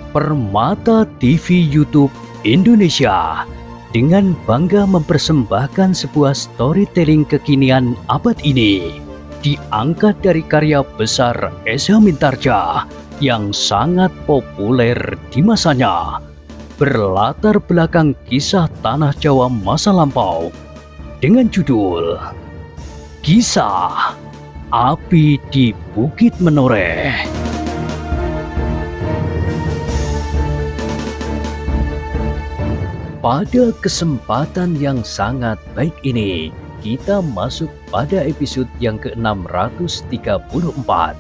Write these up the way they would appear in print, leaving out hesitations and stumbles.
Permata TV YouTube Indonesia dengan bangga mempersembahkan sebuah storytelling kekinian abad ini, diangkat dari karya besar Esa Mintarja yang sangat populer di masanya, berlatar belakang kisah tanah Jawa masa lampau dengan judul Kisah Api di Bukit Menoreh. Pada kesempatan yang sangat baik ini, kita masuk pada episode yang ke-634.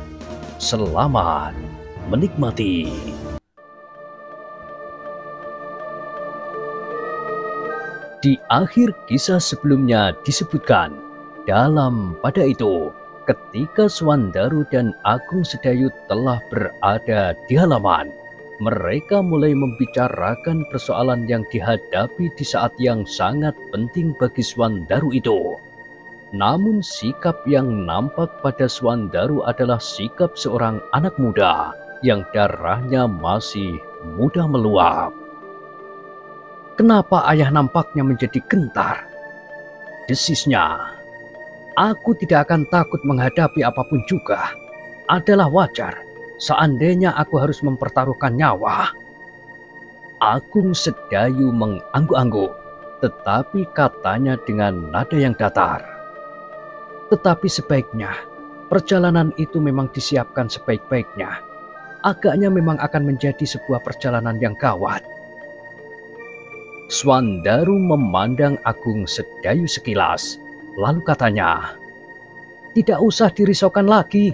Selamat menikmati. Di akhir kisah sebelumnya disebutkan, pada itu, ketika Swandaru dan Agung Sedayu telah berada di halaman, mereka mulai membicarakan persoalan yang dihadapi di saat yang sangat penting bagi Swandaru itu. Namun sikap yang nampak pada Swandaru adalah sikap seorang anak muda yang darahnya masih mudah meluap. "Kenapa ayah nampaknya menjadi gentar?" desisnya. "Aku tidak akan takut menghadapi apapun juga. Adalah wajar seandainya aku harus mempertaruhkan nyawa." Agung Sedayu mengangguk-angguk, tetapi katanya dengan nada yang datar. "Tetapi sebaiknya perjalanan itu memang disiapkan sebaik-baiknya. Agaknya memang akan menjadi sebuah perjalanan yang gawat." Swandaru memandang Agung Sedayu sekilas, lalu katanya, "Tidak usah dirisaukan lagi.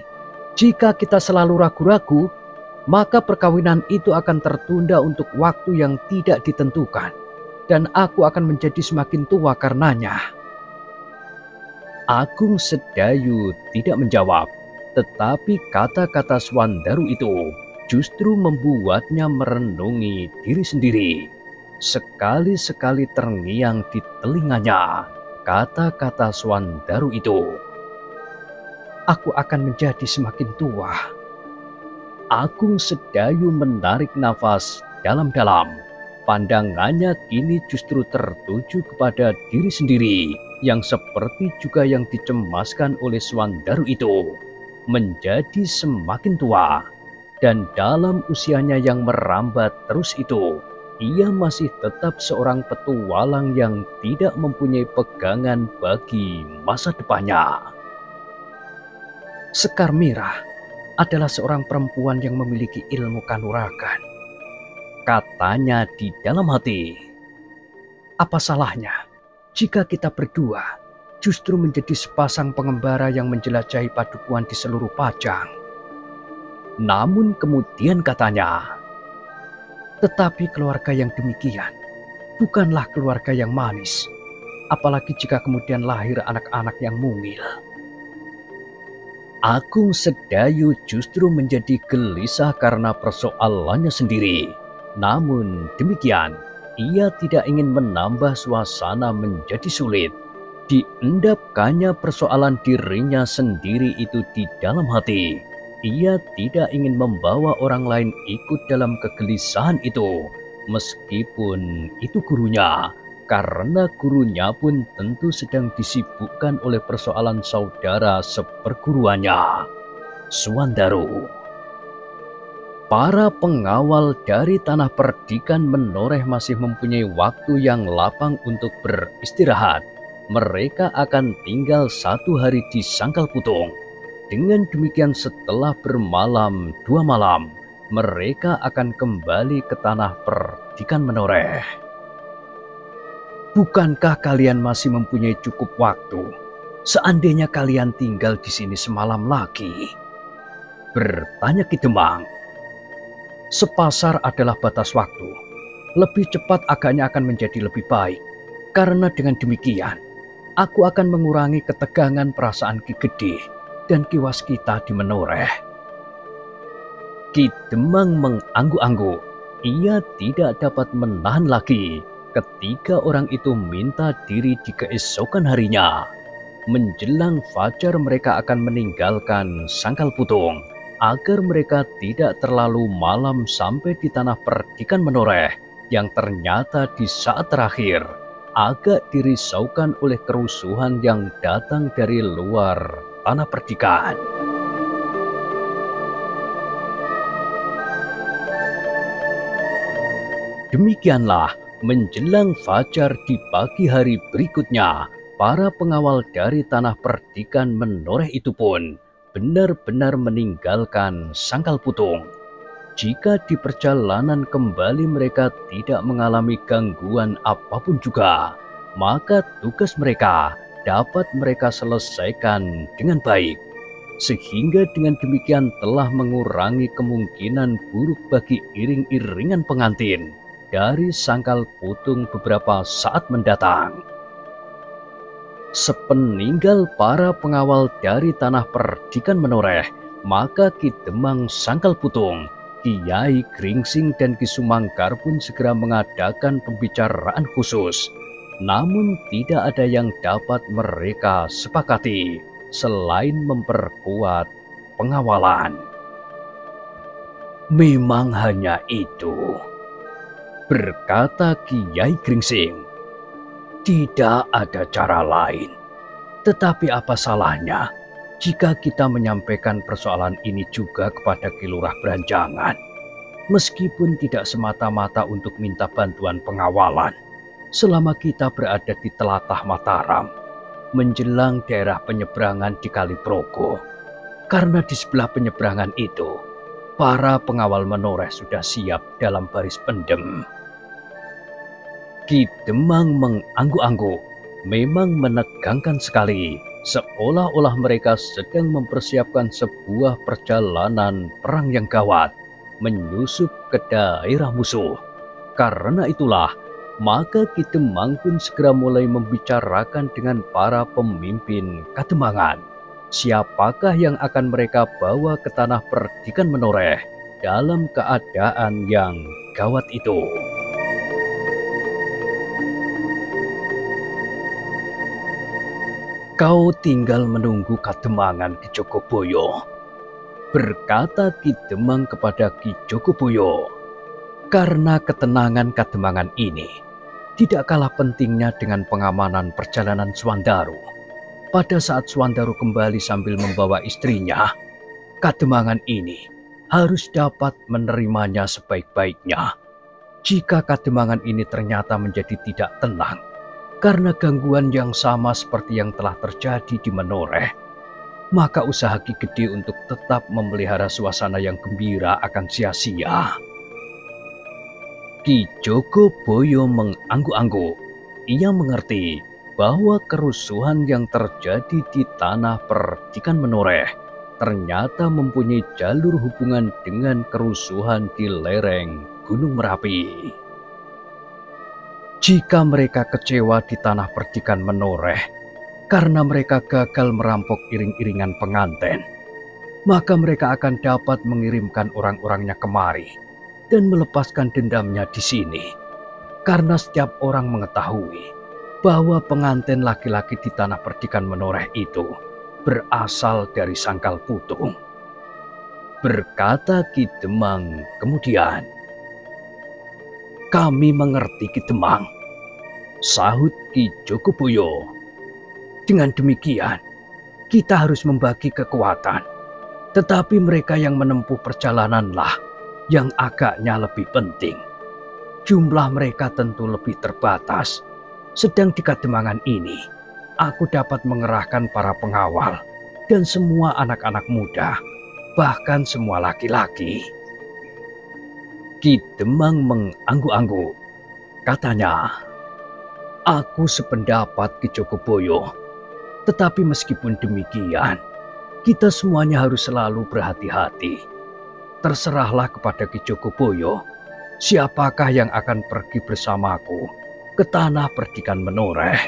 Jika kita selalu ragu-ragu, maka perkawinan itu akan tertunda untuk waktu yang tidak ditentukan, dan aku akan menjadi semakin tua karenanya." Agung Sedayu tidak menjawab, tetapi kata-kata Swandaru itu justru membuatnya merenungi diri sendiri. Sekali-sekali terngiang di telinganya kata-kata Swandaru itu, "Aku akan menjadi semakin tua." Agung Sedayu menarik nafas dalam-dalam. Pandangannya kini justru tertuju kepada diri sendiri yang seperti juga yang dicemaskan oleh Swandaru itu, menjadi semakin tua. Dan dalam usianya yang merambat terus itu, ia masih tetap seorang petualang yang tidak mempunyai pegangan bagi masa depannya. Sekar Mirah adalah seorang perempuan yang memiliki ilmu kanuragan, katanya di dalam hati. Apa salahnya jika kita berdua justru menjadi sepasang pengembara yang menjelajahi padukuan di seluruh Pajang? Namun kemudian katanya, tetapi keluarga yang demikian bukanlah keluarga yang manis, apalagi jika kemudian lahir anak-anak yang mungil. Agung Sedayu justru menjadi gelisah karena persoalannya sendiri. Namun demikian, ia tidak ingin menambah suasana menjadi sulit. Diendapkannya persoalan dirinya sendiri itu di dalam hati. Ia tidak ingin membawa orang lain ikut dalam kegelisahan itu, meskipun itu gurunya, karena gurunya pun tentu sedang disibukkan oleh persoalan saudara seperguruannya, Swandaru. Para pengawal dari tanah perdikan Menoreh masih mempunyai waktu yang lapang untuk beristirahat. Mereka akan tinggal 1 hari di Sangkal Putung. Dengan demikian setelah bermalam 2 malam, mereka akan kembali ke tanah perdikan Menoreh. "Bukankah kalian masih mempunyai cukup waktu seandainya kalian tinggal di sini semalam lagi?" bertanya Ki Demang. "Sepasar adalah batas waktu. Lebih cepat agaknya akan menjadi lebih baik. Karena dengan demikian, aku akan mengurangi ketegangan perasaan Ki Gede dan Ki Waskita di Menoreh." Ki Demang mengangguk-angguk. Ia tidak dapat menahan lagi ketika orang itu minta diri di keesokan harinya. Menjelang fajar mereka akan meninggalkan Sangkal Putung. agar mereka tidak terlalu malam sampai di tanah perdikan menoreh yang ternyata di saat terakhir agak dirisaukan oleh kerusuhan yang datang dari luar tanah perdikan. Demikianlah menjelang fajar di pagi hari berikutnya, para pengawal dari tanah perdikan menoreh itu pun benar-benar meninggalkan Sangkal Putung. Jika di perjalanan kembali mereka tidak mengalami gangguan apapun juga, maka tugas mereka dapat mereka selesaikan dengan baik. Sehingga dengan demikian telah mengurangi kemungkinan buruk bagi iring-iringan pengantin dari Sangkal Putung beberapa saat mendatang. Sepeninggal para pengawal dari tanah perdikan menoreh, maka Ki Demang Sangkal Putung, Kiai Gringsing dan Ki Sumangkar pun segera mengadakan pembicaraan khusus. Namun tidak ada yang dapat mereka sepakati selain memperkuat pengawalan. Memang hanya itu, berkata Kiai Gringsing. Tidak ada cara lain. Tetapi apa salahnya jika kita menyampaikan persoalan ini juga kepada Ki Lurah Beranjangan? Meskipun tidak semata-mata untuk minta bantuan pengawalan, selama kita berada di telatah Mataram, menjelang daerah penyeberangan di Kali Progo. Karena di sebelah penyeberangan itu, para pengawal menoreh sudah siap dalam baris pendem. Ki Demang mengangguk-angguk, memang menegangkan sekali, seolah-olah mereka sedang mempersiapkan sebuah perjalanan perang yang gawat, menyusup ke daerah musuh. Karena itulah, maka Ki Demang pun segera mulai membicarakan dengan para pemimpin Kademangan. Siapakah yang akan mereka bawa ke tanah perdikan menoreh dalam keadaan yang gawat itu? Kau tinggal menunggu Kademangan, Ki Jogoboyo, berkata Ki Demang kepada Ki Jogoboyo. Karena ketenangan Kademangan ini tidak kalah pentingnya dengan pengamanan perjalanan Swandaru. Pada saat Swandaru kembali sambil membawa istrinya, Kademangan ini harus dapat menerimanya sebaik-baiknya. Jika Kademangan ini ternyata menjadi tidak tenang karena gangguan yang sama seperti yang telah terjadi di Menoreh, maka usaha Ki Gede untuk tetap memelihara suasana yang gembira akan sia-sia. Ki Jogoboyo mengangguk-angguk. Ia mengerti bahwa kerusuhan yang terjadi di tanah perdikan Menoreh ternyata mempunyai jalur hubungan dengan kerusuhan di lereng Gunung Merapi. Jika mereka kecewa di tanah perdikan Menoreh karena mereka gagal merampok iring-iringan pengantin, maka mereka akan dapat mengirimkan orang-orangnya kemari dan melepaskan dendamnya di sini. Karena setiap orang mengetahui bahwa pengantin laki-laki di tanah perdikan Menoreh itu berasal dari Sangkal Putung. Berkata Ki Demang kemudian. Kami mengerti Ki Demang, sahut Ki Jogoboyo. Dengan demikian, kita harus membagi kekuatan. Tetapi mereka yang menempuh perjalananlah yang agaknya lebih penting. Jumlah mereka tentu lebih terbatas. Sedang di Kademangan ini, aku dapat mengerahkan para pengawal dan semua anak-anak muda, bahkan semua laki-laki. Ki Demang mengangguk-angguk. Katanya, aku sependapat Ki Jogoboyo. Tetapi meskipun demikian, kita semuanya harus selalu berhati-hati. Terserahlah kepada Ki Jogoboyo, siapakah yang akan pergi bersamaku ke tanah perdikan Menoreh.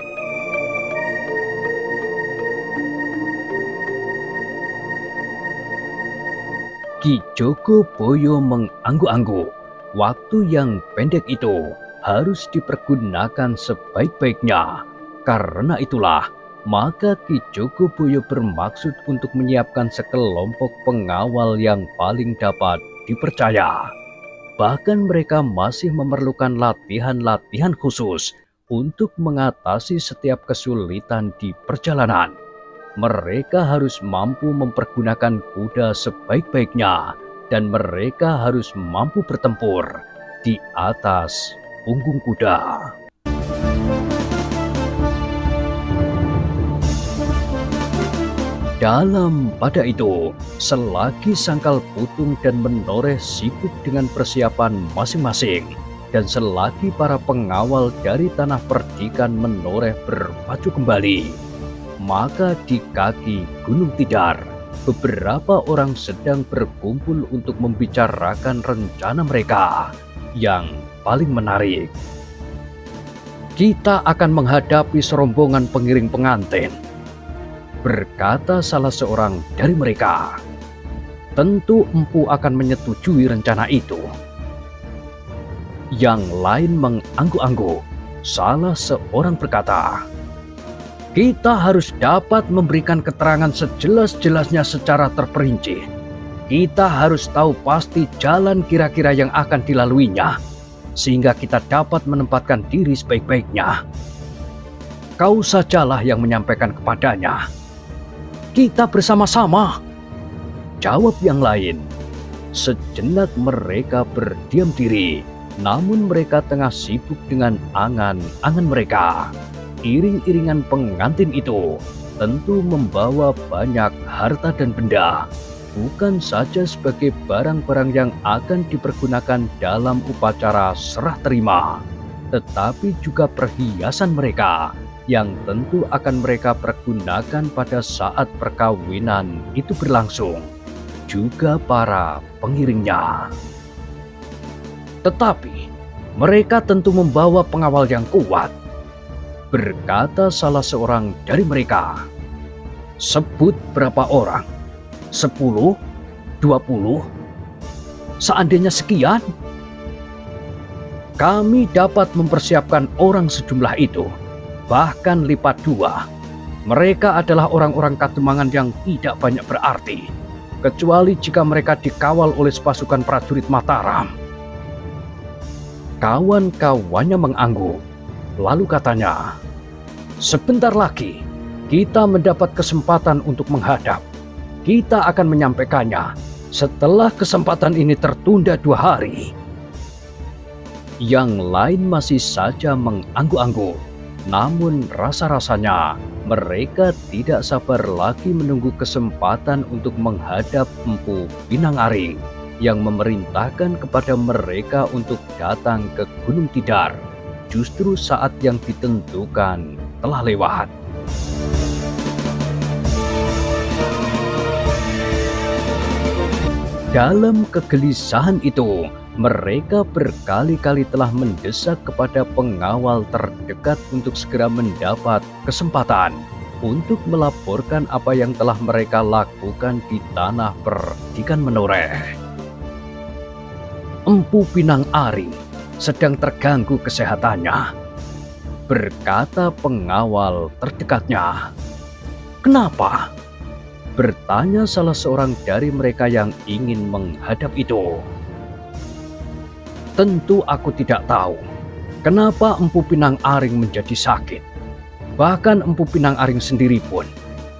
Ki Jogoboyo mengangguk-angguk. Waktu yang pendek itu harus dipergunakan sebaik-baiknya. Karena itulah Maka Ki Jogoboyo bermaksud untuk menyiapkan sekelompok pengawal yang paling dapat dipercaya. Bahkan mereka masih memerlukan latihan-latihan khusus untuk mengatasi setiap kesulitan di perjalanan. Mereka harus mampu mempergunakan kuda sebaik-baiknya dan mereka harus mampu bertempur di atas punggung kuda. Dalam pada itu, selagi Sangkal Putung dan Menoreh sibuk dengan persiapan masing-masing, dan selagi para pengawal dari Tanah Perdikan Menoreh berpacu kembali, maka di kaki Gunung Tidar, beberapa orang sedang berkumpul untuk membicarakan rencana mereka yang paling menarik. "Kita akan menghadapi serombongan pengiring pengantin," berkata salah seorang dari mereka. "Tentu Empu akan menyetujui rencana itu." Yang lain mengangguk-angguk. Salah seorang berkata, "Kita harus dapat memberikan keterangan sejelas-jelasnya secara terperinci. Kita harus tahu pasti jalan kira-kira yang akan dilaluinya, sehingga kita dapat menempatkan diri sebaik-baiknya. Kau sajalah yang menyampaikan kepadanya." "Kita bersama-sama," jawab yang lain. Sejenak mereka berdiam diri, namun mereka tengah sibuk dengan angan-angan mereka. Iring-iringan pengantin itu tentu membawa banyak harta dan benda, bukan saja sebagai barang-barang yang akan dipergunakan dalam upacara serah terima, tetapi juga perhiasan mereka yang tentu akan mereka pergunakan pada saat perkawinan itu berlangsung, juga para pengiringnya. "Tetapi mereka tentu membawa pengawal yang kuat," berkata salah seorang dari mereka. "Sebut berapa orang? 10? 20? Seandainya sekian, kami dapat mempersiapkan orang sejumlah itu, bahkan lipat 2. Mereka adalah orang-orang Kademangan yang tidak banyak berarti, kecuali jika mereka dikawal oleh pasukan prajurit Mataram." Kawan-kawannya mengangguk. Lalu katanya, "Sebentar lagi kita mendapat kesempatan untuk menghadap. Kita akan menyampaikannya setelah kesempatan ini tertunda 2 hari. Yang lain masih saja mengangguk-angguk. Namun rasa-rasanya mereka tidak sabar lagi menunggu kesempatan untuk menghadap Empu Pinangaring yang memerintahkan kepada mereka untuk datang ke Gunung Tidar justru saat yang ditentukan telah lewat. Dalam kegelisahan itu, mereka berkali-kali telah mendesak kepada pengawal terdekat untuk segera mendapat kesempatan untuk melaporkan apa yang telah mereka lakukan di Tanah Perdikan Menoreh. "Empu Pinangaring sedang terganggu kesehatannya," berkata pengawal terdekatnya. "Kenapa?" bertanya salah seorang dari mereka yang ingin menghadap itu. "Tentu aku tidak tahu kenapa Empu Pinangaring menjadi sakit. Bahkan Empu Pinangaring sendiri pun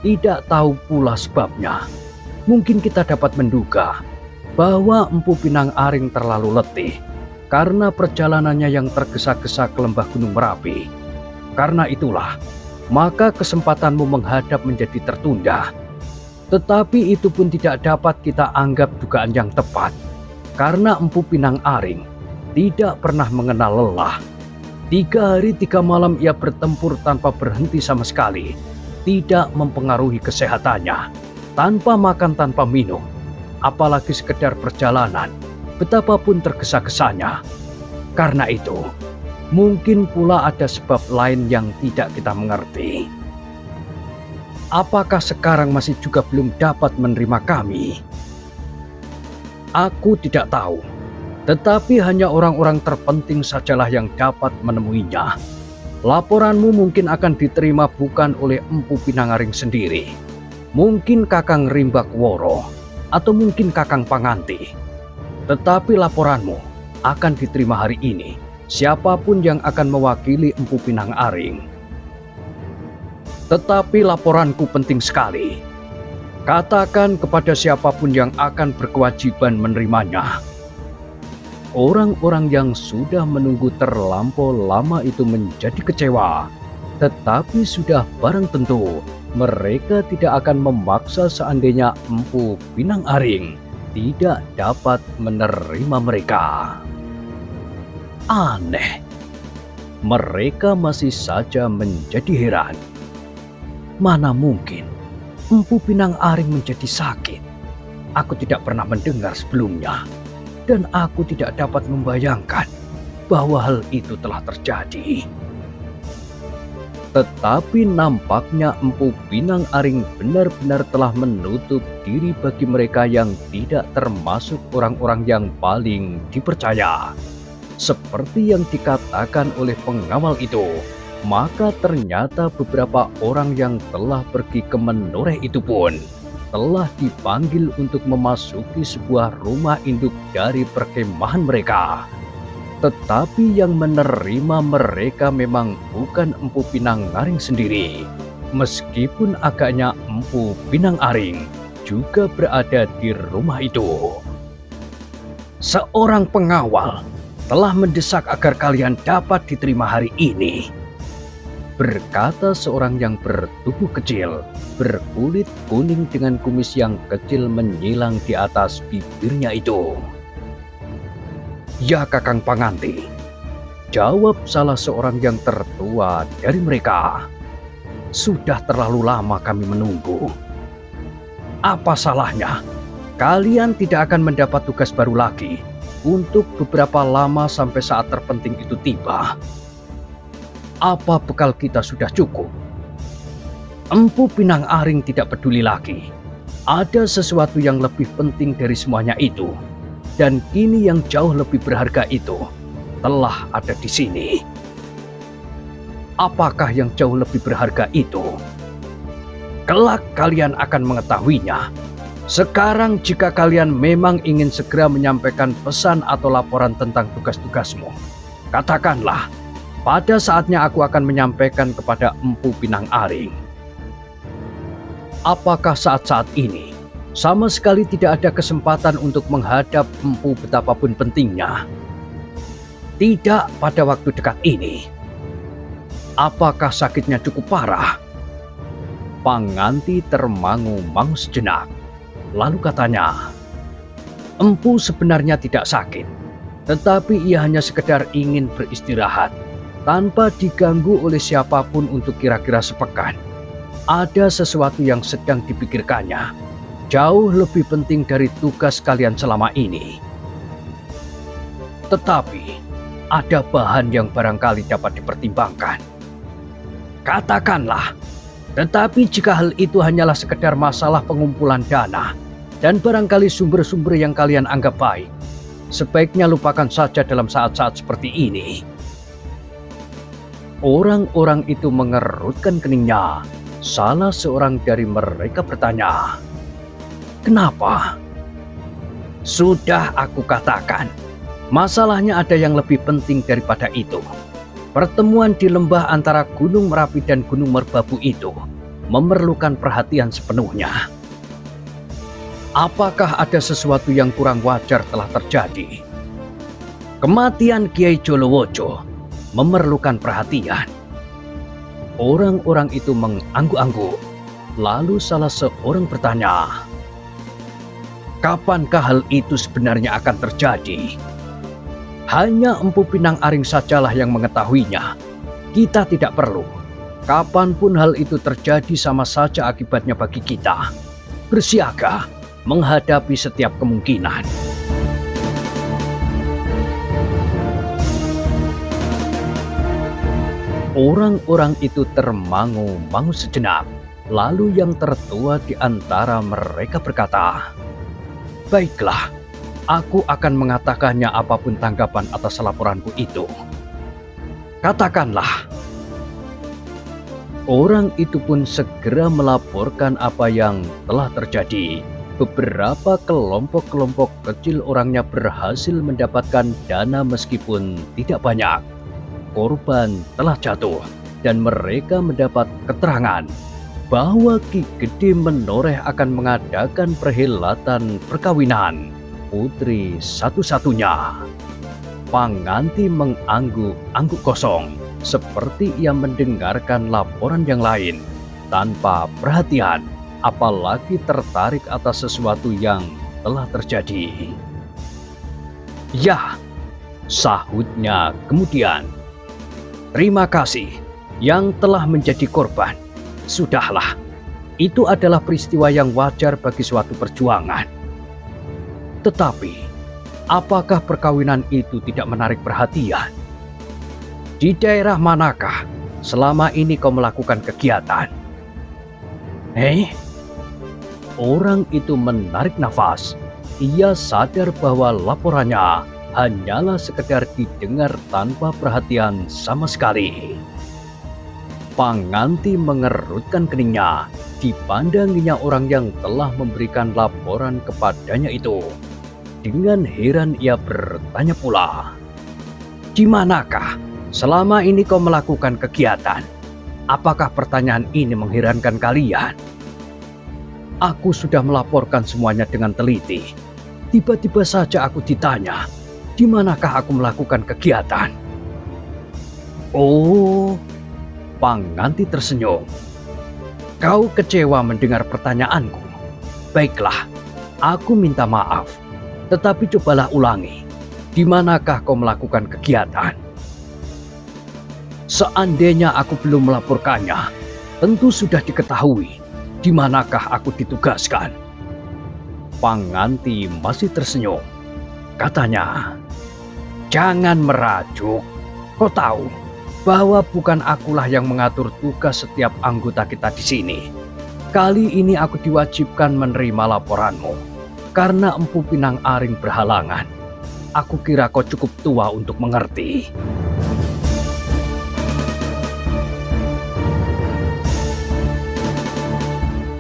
tidak tahu pula sebabnya. Mungkin kita dapat menduga bahwa Empu Pinangaring terlalu letih karena perjalanannya yang tergesa-gesa ke lembah Gunung Merapi. Karena itulah, maka kesempatanmu menghadap menjadi tertunda. Tetapi itu pun tidak dapat kita anggap dugaan yang tepat, karena Empu Pinangaring tidak pernah mengenal lelah. 3 hari 3 malam ia bertempur tanpa berhenti sama sekali, tidak mempengaruhi kesehatannya, tanpa makan tanpa minum, apalagi sekedar perjalanan, betapapun tergesa-gesanya. Karena itu, mungkin pula ada sebab lain yang tidak kita mengerti. Apakah sekarang masih juga belum dapat menerima kami? Aku tidak tahu, tetapi hanya orang-orang terpenting sajalah yang dapat menemuinya. Laporanmu mungkin akan diterima bukan oleh Empu Pinangaring sendiri, mungkin Kakang Rimbak Woro, atau mungkin Kakang Panganti. Tetapi laporanmu akan diterima hari ini, siapapun yang akan mewakili Empu Pinangaring. Tetapi laporanku penting sekali. Katakan kepada siapapun yang akan berkewajiban menerimanya. Orang-orang yang sudah menunggu terlampau lama itu menjadi kecewa, tetapi sudah barang tentu mereka tidak akan memaksa seandainya Empu Pinangaring tidak dapat menerima mereka. Aneh, mereka masih saja menjadi heran. Mana mungkin Empu Pinangaring menjadi sakit? Aku tidak pernah mendengar sebelumnya. Dan aku tidak dapat membayangkan bahwa hal itu telah terjadi. Tetapi nampaknya Empu Pinangaring benar-benar telah menutup diri bagi mereka yang tidak termasuk orang-orang yang paling dipercaya. Seperti yang dikatakan oleh pengawal itu, maka ternyata beberapa orang yang telah pergi ke Menoreh itu pun telah dipanggil untuk memasuki sebuah rumah induk dari perkemahan mereka. Tetapi yang menerima mereka memang bukan Empu Pinangaring sendiri. Meskipun agaknya Empu Pinangaring juga berada di rumah itu. Seorang pengawal telah mendesak agar kalian dapat diterima hari ini, berkata seorang yang bertubuh kecil, berkulit kuning dengan kumis yang kecil menyilang di atas bibirnya itu. Ya Kakang Panganti, jawab salah seorang yang tertua dari mereka. Sudah terlalu lama kami menunggu. Apa salahnya? Kalian tidak akan mendapat tugas baru lagi untuk beberapa lama sampai saat terpenting itu tiba. Apa bekal kita sudah cukup? Empu Pinangaring tidak peduli lagi. Ada sesuatu yang lebih penting dari semuanya itu. Dan kini yang jauh lebih berharga itu telah ada di sini. Apakah yang jauh lebih berharga itu? Kelak kalian akan mengetahuinya. Sekarang jika kalian memang ingin segera menyampaikan pesan atau laporan tentang tugas-tugasmu, katakanlah. Pada saatnya aku akan menyampaikan kepada Empu Pinangaring. Apakah saat-saat ini sama sekali tidak ada kesempatan untuk menghadap Empu betapapun pentingnya? Tidak pada waktu dekat ini. Apakah sakitnya cukup parah? Panganti termangu-mangu sejenak. Lalu katanya, Empu sebenarnya tidak sakit, tetapi ia hanya sekedar ingin beristirahat tanpa diganggu oleh siapapun untuk kira-kira sepekan. Ada sesuatu yang sedang dipikirkannya, jauh lebih penting dari tugas kalian selama ini. Tetapi, ada bahan yang barangkali dapat dipertimbangkan. Katakanlah, tetapi jika hal itu hanyalah sekedar masalah pengumpulan dana, dan barangkali sumber-sumber yang kalian anggap baik, sebaiknya lupakan saja dalam saat-saat seperti ini. Orang-orang itu mengerutkan keningnya. Salah seorang dari mereka bertanya, "Kenapa?" Sudah aku katakan, masalahnya ada yang lebih penting daripada itu. Pertemuan di lembah antara Gunung Merapi dan Gunung Merbabu itu memerlukan perhatian sepenuhnya. Apakah ada sesuatu yang kurang wajar telah terjadi? Kematian Kiai Jolowojo memerlukan perhatian. Orang-orang itu mengangguk-angguk. Lalu salah seorang bertanya, kapankah hal itu sebenarnya akan terjadi? Hanya Empu Pinangaring sajalah yang mengetahuinya. Kita tidak perlu. Kapanpun hal itu terjadi sama saja akibatnya bagi kita. Bersiaga menghadapi setiap kemungkinan. Orang-orang itu termangu-mangu sejenak. Lalu yang tertua di antara mereka berkata, "Baiklah, aku akan mengatakannya apapun tanggapan atas laporanku itu. Katakanlah, Orang itu pun segera melaporkan apa yang telah terjadi. Beberapa kelompok-kelompok kecil orangnya berhasil mendapatkan dana meskipun tidak banyak. Korban telah jatuh dan mereka mendapat keterangan bahwa Ki Gede Menoreh akan mengadakan perhelatan perkawinan putri satu-satunya. Panganti mengangguk-angguk kosong, seperti ia mendengarkan laporan yang lain, tanpa perhatian, apalagi tertarik atas sesuatu yang telah terjadi. "Ya," sahutnya kemudian, "terima kasih yang telah menjadi korban. Sudahlah, itu adalah peristiwa yang wajar bagi suatu perjuangan. Tetapi, apakah perkawinan itu tidak menarik perhatian? Di daerah manakah selama ini kau melakukan kegiatan?" Orang itu menarik nafas. Ia sadar bahwa laporannya hanyalah sekedar didengar tanpa perhatian sama sekali. Panganti mengerutkan keningnya. Dipandanginya orang yang telah memberikan laporan kepadanya itu. Dengan heran ia bertanya pula, "Di manakah selama ini kau melakukan kegiatan? Apakah pertanyaan ini mengherankan kalian? Aku sudah melaporkan semuanya dengan teliti. Tiba-tiba saja aku ditanya, di manakah aku melakukan kegiatan?" "Oh," Panganti tersenyum. "Kau kecewa mendengar pertanyaanku? Baiklah, aku minta maaf. Tetapi cobalah ulangi. Di manakah kau melakukan kegiatan?" "Seandainya aku belum melaporkannya, tentu sudah diketahui di manakah aku ditugaskan." Panganti masih tersenyum. Katanya, "Jangan merajuk. Kau tahu bahwa bukan akulah yang mengatur tugas setiap anggota kita di sini. Kali ini aku diwajibkan menerima laporanmu karena Empu Pinang Aring berhalangan. Aku kira kau cukup tua untuk mengerti."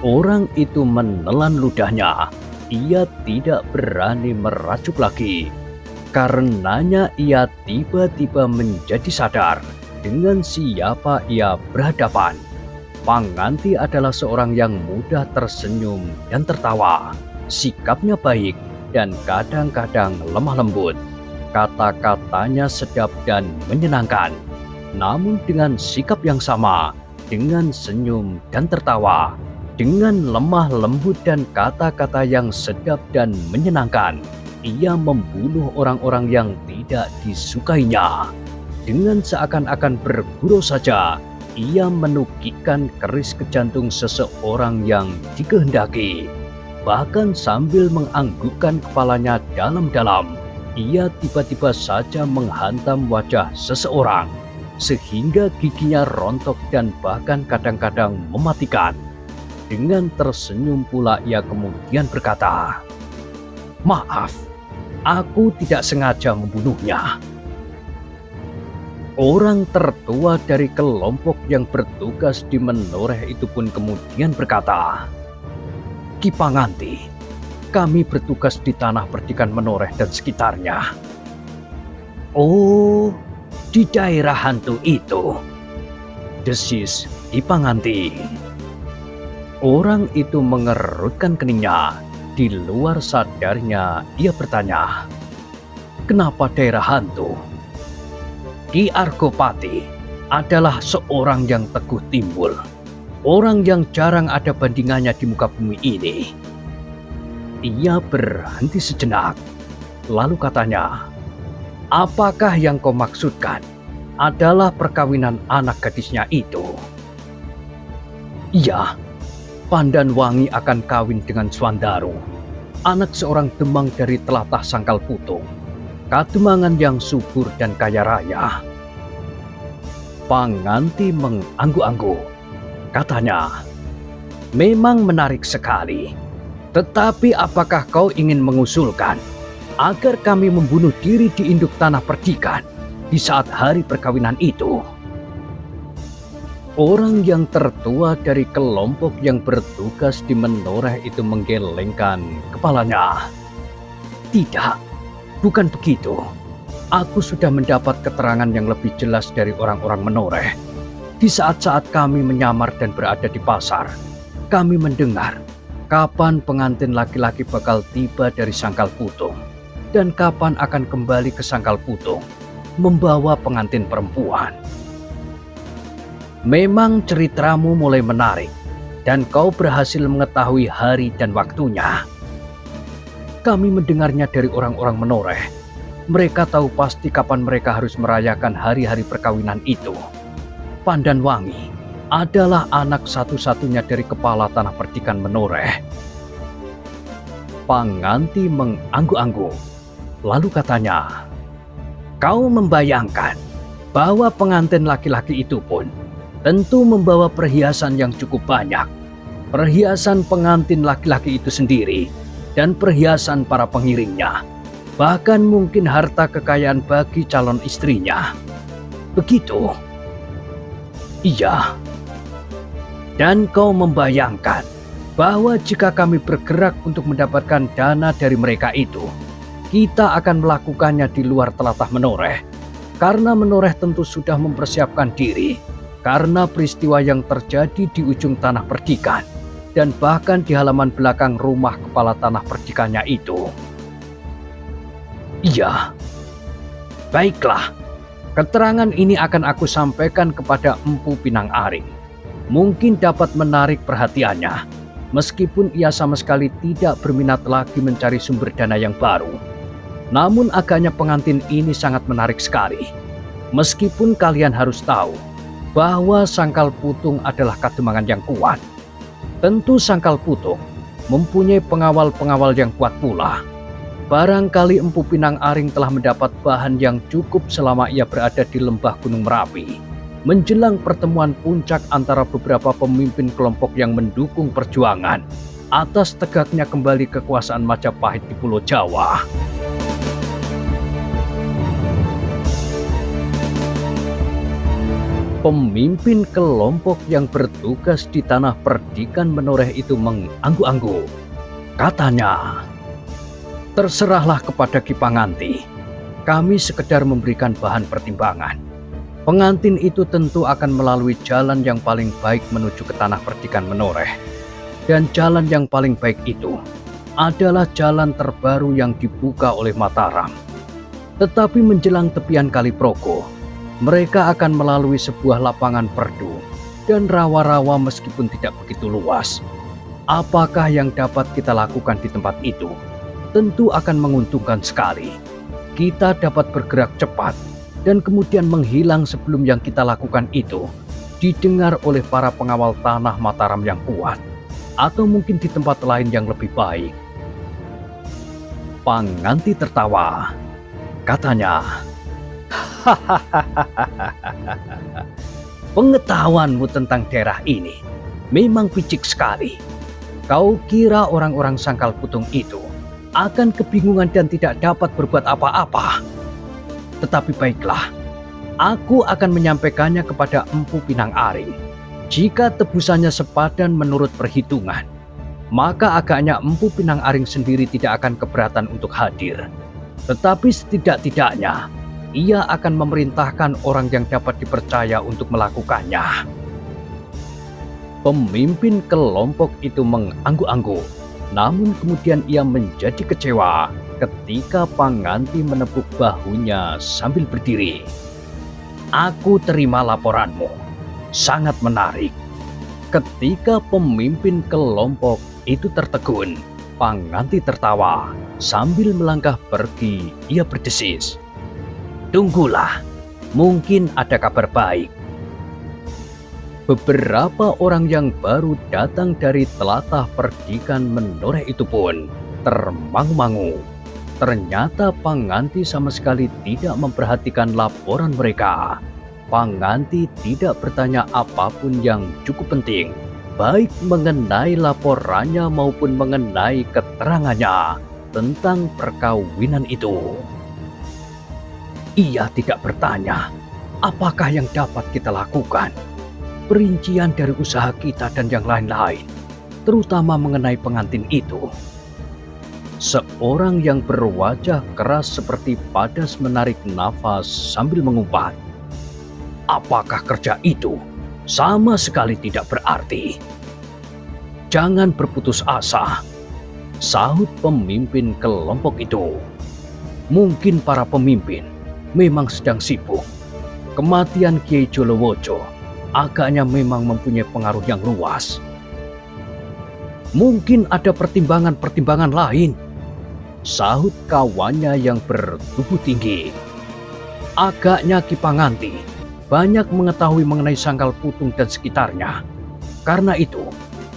Orang itu menelan ludahnya. Ia tidak berani merajuk lagi. Karenanya ia tiba-tiba menjadi sadar dengan siapa ia berhadapan. Panganti adalah seorang yang mudah tersenyum dan tertawa. Sikapnya baik dan kadang-kadang lemah lembut. Kata-katanya sedap dan menyenangkan. Namun dengan sikap yang sama, dengan senyum dan tertawa, dengan lemah lembut dan kata-kata yang sedap dan menyenangkan, ia membunuh orang-orang yang tidak disukainya. Dengan seakan-akan bergurau saja, ia menukikkan keris ke jantung seseorang yang dikehendaki. Bahkan sambil menganggukkan kepalanya dalam-dalam, ia tiba-tiba saja menghantam wajah seseorang, sehingga giginya rontok dan bahkan kadang-kadang mematikan. Dengan tersenyum pula ia kemudian berkata, "Maaf, aku tidak sengaja membunuhnya." Orang tertua dari kelompok yang bertugas di Menoreh itu pun kemudian berkata, "Ki Panganti, kami bertugas di tanah perdikan Menoreh dan sekitarnya." "Oh, di daerah hantu itu," desis Ki Panganti. Orang itu mengerutkan keningnya. Di luar sadarnya ia bertanya, "Kenapa daerah hantu?" Ki Argopati adalah seorang yang teguh timbul. Orang yang jarang ada bandingannya di muka bumi ini. Ia berhenti sejenak. Lalu katanya, "Apakah yang kau maksudkan adalah perkawinan anak gadisnya itu?" "Iya, Pandanwangi akan kawin dengan Swandaru, anak seorang Demang dari telatah Sangkal Putung, Kademangan yang subur dan kaya raya." Panganti mengangguk-angguk. Katanya, "Memang menarik sekali. Tetapi apakah kau ingin mengusulkan agar kami membunuh diri di induk tanah perdikan di saat hari perkawinan itu?" Orang yang tertua dari kelompok yang bertugas di menoreh itu menggelengkan kepalanya. Tidak, bukan begitu. Aku sudah mendapat keterangan yang lebih jelas dari orang-orang menoreh. Di saat-saat kami menyamar dan berada di pasar, kami mendengar kapan pengantin laki-laki bakal tiba dari Sangkal Putung dan kapan akan kembali ke Sangkal Putung membawa pengantin perempuan. Memang ceritamu mulai menarik dan kau berhasil mengetahui hari dan waktunya. Kami mendengarnya dari orang-orang menoreh. Mereka tahu pasti kapan mereka harus merayakan hari-hari perkawinan itu. Pandanwangi adalah anak satu-satunya dari kepala tanah perdikan menoreh. Panganti mengangguk-angguk. Lalu katanya, kau membayangkan bahwa pengantin laki-laki itu pun tentu membawa perhiasan yang cukup banyak. Perhiasan pengantin laki-laki itu sendiri dan perhiasan para pengiringnya. Bahkan mungkin harta kekayaan bagi calon istrinya. Begitu? Iya. Dan kau membayangkan bahwa jika kami bergerak untuk mendapatkan dana dari mereka itu, kita akan melakukannya di luar telatah menoreh. Karena menoreh tentu sudah mempersiapkan diri karena peristiwa yang terjadi di ujung tanah perdikan dan bahkan di halaman belakang rumah kepala tanah perdikannya itu. Iya. Baiklah, keterangan ini akan aku sampaikan kepada Empu Pinang Aring. Mungkin dapat menarik perhatiannya, meskipun ia sama sekali tidak berminat lagi mencari sumber dana yang baru. Namun agaknya pengantin ini sangat menarik sekali. Meskipun kalian harus tahu bahwa Sangkal Putung adalah kademangan yang kuat. Tentu Sangkal Putung mempunyai pengawal-pengawal yang kuat pula. Barangkali Empu Pinang Aring telah mendapat bahan yang cukup selama ia berada di lembah Gunung Merapi. Menjelang pertemuan puncak antara beberapa pemimpin kelompok yang mendukung perjuangan atas tegaknya kembali kekuasaan Majapahit di Pulau Jawa. Pemimpin kelompok yang bertugas di tanah perdikan menoreh itu mengangguk-angguk. Katanya, terserahlah kepada Ki Panganti. Kami sekedar memberikan bahan pertimbangan. Pengantin itu tentu akan melalui jalan yang paling baik menuju ke tanah perdikan menoreh. Dan jalan yang paling baik itu adalah jalan terbaru yang dibuka oleh Mataram. Tetapi menjelang tepian Kali Progo, mereka akan melalui sebuah lapangan perdu dan rawa-rawa meskipun tidak begitu luas. Apakah yang dapat kita lakukan di tempat itu? Tentu akan menguntungkan sekali. Kita dapat bergerak cepat dan kemudian menghilang sebelum yang kita lakukan itu didengar oleh para pengawal tanah Mataram yang kuat, atau mungkin di tempat lain yang lebih baik. Panganti tertawa. Katanya, pengetahuanmu tentang daerah ini memang picik sekali. Kau kira orang-orang Sangkal Putung itu akan kebingungan dan tidak dapat berbuat apa-apa. Tetapi baiklah, aku akan menyampaikannya kepada Empu Pinang Aring. Jika tebusannya sepadan menurut perhitungan, maka agaknya Empu Pinang Aring sendiri tidak akan keberatan untuk hadir. Tetapi setidak-tidaknya, ia akan memerintahkan orang yang dapat dipercaya untuk melakukannya. Pemimpin kelompok itu mengangguk-angguk, namun kemudian ia menjadi kecewa ketika Panganti menepuk bahunya sambil berdiri. Aku terima laporanmu, sangat menarik. Ketika pemimpin kelompok itu tertegun, Panganti tertawa sambil melangkah pergi. Ia berdesis, tunggulah, mungkin ada kabar baik. Beberapa orang yang baru datang dari telatah perdikan menoreh itu pun termangu-mangu. Ternyata Panganti sama sekali tidak memperhatikan laporan mereka. Panganti tidak bertanya apapun yang cukup penting, baik mengenai laporannya maupun mengenai keterangannya tentang perkawinan itu. Ia tidak bertanya, apakah yang dapat kita lakukan? perincian dari usaha kita dan yang lain-lain, terutama mengenai pengantin itu. Seorang yang berwajah keras seperti Padas menarik nafas sambil mengumpat. Apakah kerja itu sama sekali tidak berarti? Jangan berputus asa, sahut pemimpin kelompok itu. Mungkin para pemimpin memang sedang sibuk. Kematian Kiai Jolowojo agaknya memang mempunyai pengaruh yang luas. Mungkin ada pertimbangan-pertimbangan lain, sahut kawannya yang bertubuh tinggi. Agaknya Ki Panganti banyak mengetahui mengenai Sangkal Putung dan sekitarnya. Karena itu,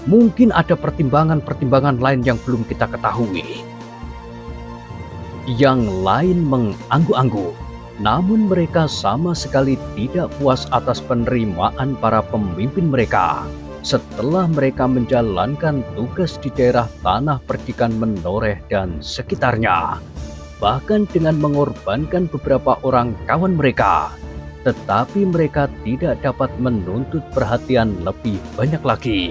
mungkin ada pertimbangan-pertimbangan lain yang belum kita ketahui. Yang lain mengangguk-angguk, namun mereka sama sekali tidak puas atas penerimaan para pemimpin mereka. Setelah mereka menjalankan tugas di daerah Tanah Perdikan Menoreh dan sekitarnya, bahkan dengan mengorbankan beberapa orang kawan mereka, tetapi mereka tidak dapat menuntut perhatian lebih banyak lagi.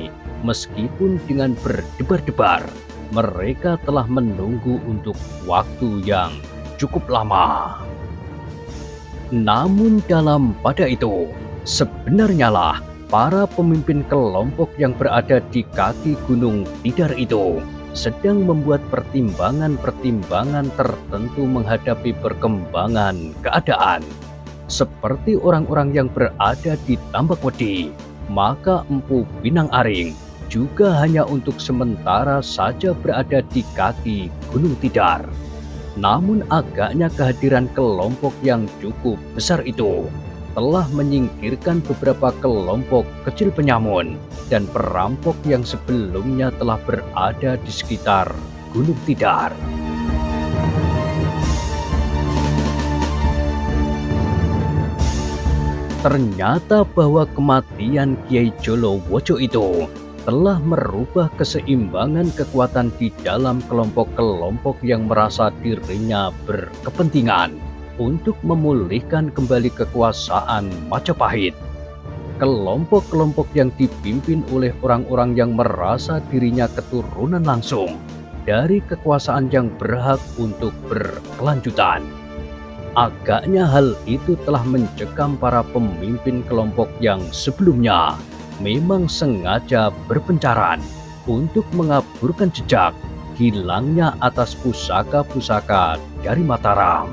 Meskipun dengan berdebar-debar, mereka telah menunggu untuk waktu yang cukup lama. Namun pada itu, sebenarnya lah para pemimpin kelompok yang berada di kaki Gunung Tidar itu sedang membuat pertimbangan-pertimbangan tertentu menghadapi perkembangan keadaan. Seperti orang-orang yang berada di Tambakwedi, maka Empu Pinang Aring juga hanya untuk sementara saja berada di kaki Gunung Tidar. Namun agaknya kehadiran kelompok yang cukup besar itu telah menyingkirkan beberapa kelompok kecil penyamun dan perampok yang sebelumnya telah berada di sekitar Gunung Tidar. Ternyata bahwa kematian Kiai Jolowojo itu telah merubah keseimbangan kekuatan di dalam kelompok-kelompok yang merasa dirinya berkepentingan untuk memulihkan kembali kekuasaan Majapahit. Kelompok-kelompok yang dipimpin oleh orang-orang yang merasa dirinya keturunan langsung dari kekuasaan yang berhak untuk berkelanjutan. Agaknya hal itu telah mencekam para pemimpin kelompok yang sebelumnya memang sengaja berpencaran untuk mengaburkan jejak hilangnya atas pusaka-pusaka dari Mataram.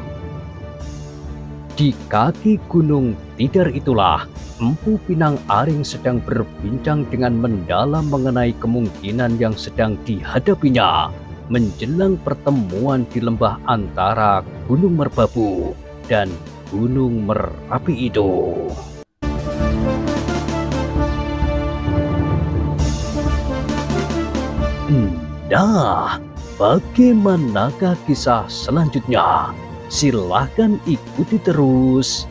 Di kaki Gunung Tidar itulah Empu Pinang Aring sedang berbincang dengan mendalam mengenai kemungkinan yang sedang dihadapinya menjelang pertemuan di lembah antara Gunung Merbabu dan Gunung Merapi itu. Nah, bagaimanakah kisah selanjutnya? Silahkan ikuti terus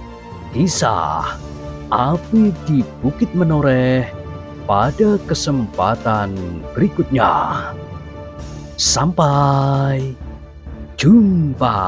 kisah Api di Bukit Menoreh pada kesempatan berikutnya. Sampai jumpa.